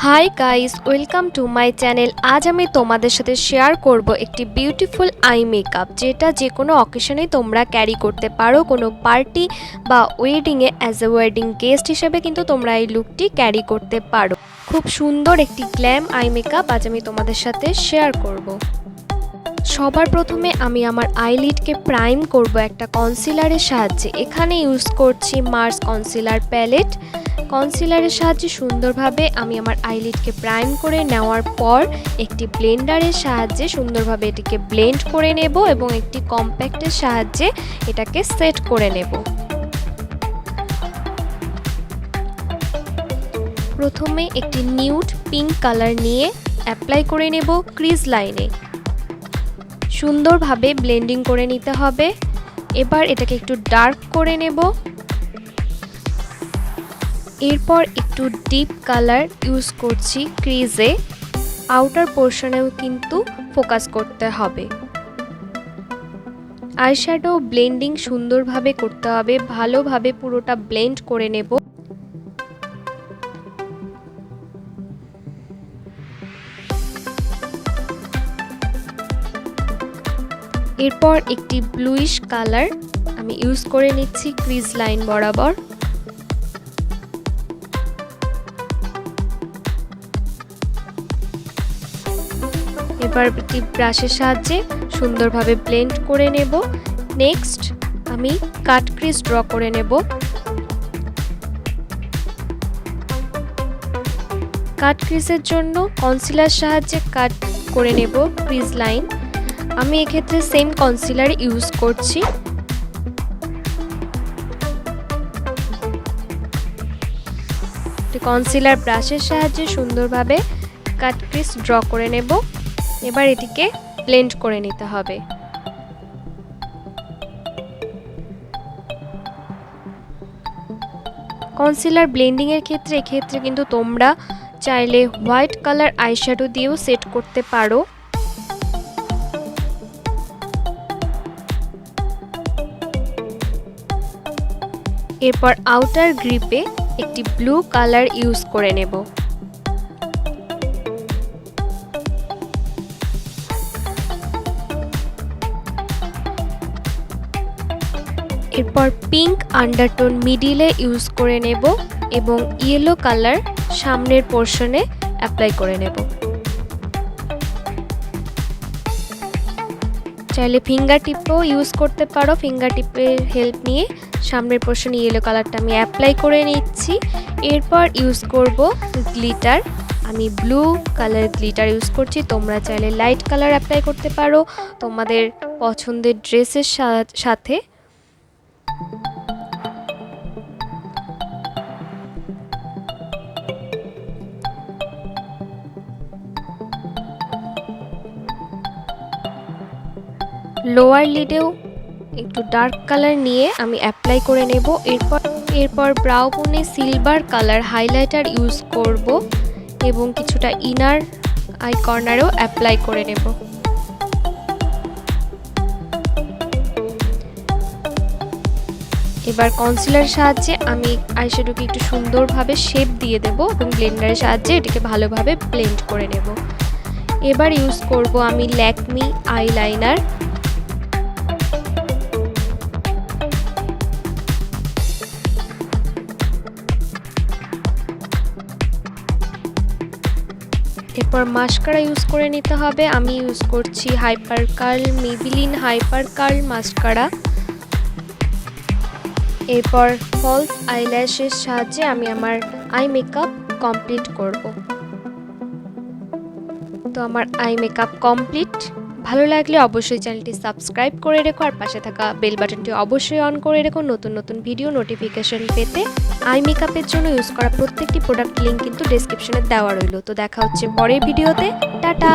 Hi guys, welcome to my channel. আজ আমি তোমাদের সাথে শেয়ার করব একটি বিউটিফুল আই মেকআপ, যেটা যে কোনো অকেশনে তোমরা ক্যারি করতে পারো। কোনো পার্টি বা ওয়েডিংয়ে অ্যাজ এ ওয়েডিং গেস্ট হিসেবে কিন্তু তোমরা এই লুকটি ক্যারি করতে পারো। খুব সুন্দর একটি গ্ল্যাম আই মেকআপ আজ আমি তোমাদের সাথে শেয়ার করব। সবার প্রথমে আমি আমার আইলিডকে প্রাইম করব একটা কনসিলারের সাহায্যে। এখানে ইউজ করছি মার্স কনসিলার প্যালেট। কনসিলারের সাহায্যে সুন্দরভাবে আমি আমার আইলিডকে প্রাইম করে নেওয়ার পর একটি ব্লেন্ডারের সাহায্যে সুন্দরভাবে এটিকে ব্লেন্ড করে নেব এবং একটি কম্প্যাক্টের সাহায্যে এটাকে সেট করে নেব। প্রথমে একটি নিউড পিঙ্ক কালার নিয়ে অ্যাপ্লাই করে নেব ক্রিজ লাইনে। সুন্দরভাবে ব্লেন্ডিং করে নিতে হবে। এবার এটাকে একটু ডার্ক করে নেব। এরপর একটু ডিপ কালার ইউজ করছি ক্রিজে। আউটার পোর্শনেও কিন্তু ফোকাস করতে হবে। আইশ্যাডো ব্লেন্ডিং সুন্দরভাবে করতে হবে, ভালোভাবে পুরোটা ব্লেন্ড করে নেব। এরপর একটি ব্লুইশ কালার আমি ইউজ করে নিচ্ছি ক্রিজ লাইন বরাবর। এবার একটি ব্রাশের সাহায্যে সুন্দরভাবে ব্লেন্ড করে নেব। নেক্সট আমি কাট ক্রিজ ড্র করে নেব। কাট ক্রিজের জন্য কনসিলার সাহায্যে কাট করে নেব ক্রিজ লাইন। আমি এক্ষেত্রে সেম কনসিলার ইউজ করছি। কনসিলার ব্রাশের সাহায্যে সুন্দরভাবে কাট ক্রিজ ড্র করে নেব। এবার এটিকে ব্লেন্ড করে নিতে হবে। কনসিলার ব্লেন্ডিং এর ক্ষেত্রে এক্ষেত্রে কিন্তু তোমরা চাইলে হোয়াইট কালার আইশ্যাডো দিয়েও সেট করতে পারো। এরপর আউটার গ্রিপে একটি ব্লু কালার ইউজ করে নেব। এরপর পিঙ্ক আন্ডারটোন মিডিলে ইউজ করে নেব এবং ইয়েলো কালার সামনের পোর্শনে অ্যাপ্লাই করে নেব। চাইলে ফিঙ্গার টিপও ইউজ করতে পারো। ফিঙ্গার টিপের হেল্প নিয়ে সামনের পোর্শনে ইয়েলো কালারটা আমি অ্যাপ্লাই করে নিচ্ছি। এরপর ইউজ করব গ্লিটার। আমি ব্লু কালার গ্লিটার ইউজ করছি। তোমরা চাইলে লাইট কালার অ্যাপ্লাই করতে পারো তোমাদের পছন্দের ড্রেসের সাথে। লোয়ার লিডেও একটু ডার্ক কালার নিয়ে আমি অ্যাপ্লাই করে নেব। এরপর ব্রাউ বোনে সিলভার কালার হাইলাইটার ইউজ করব এবং কিছুটা ইনার আই কর্নারেও অ্যাপ্লাই করে নেব। এবার কনসিলার সাহায্যে আমি আইশ্যাডোকে একটু সুন্দরভাবে শেপ দিয়ে দেব এবং ব্লেন্ডারের সাহায্যে এটিকে ভালোভাবে ব্লেন্ড করে নেব। এবার ইউজ করব আমি ল্যাকমি আইলাইনার। এরপর মাস্কারা ইউজ করে নিতে হবে। আমি ইউজ করছি hyper curl Maybelline hyper curl mascara. এরপর ফলস আইল্যাশের সাহায্যে আমি আমার আই মেকআপ কমপ্লিট করব। তো আমার আই মেকআপ কমপ্লিট। ভালো লাগলে অবশ্যই চ্যানেলটি সাবস্ক্রাইব করে রেখো আর পাশে থাকা বেল বাটনটি অবশ্যই অন করে রেখো নতুন নতুন ভিডিও নোটিফিকেশন পেতে। আই মেকআপের জন্য ইউজ করা প্রত্যেকটি প্রোডাক্ট লিঙ্ক কিন্তু ডেসক্রিপশনে দেওয়া রইল। তো দেখা হচ্ছে পরের ভিডিওতে। টাটা।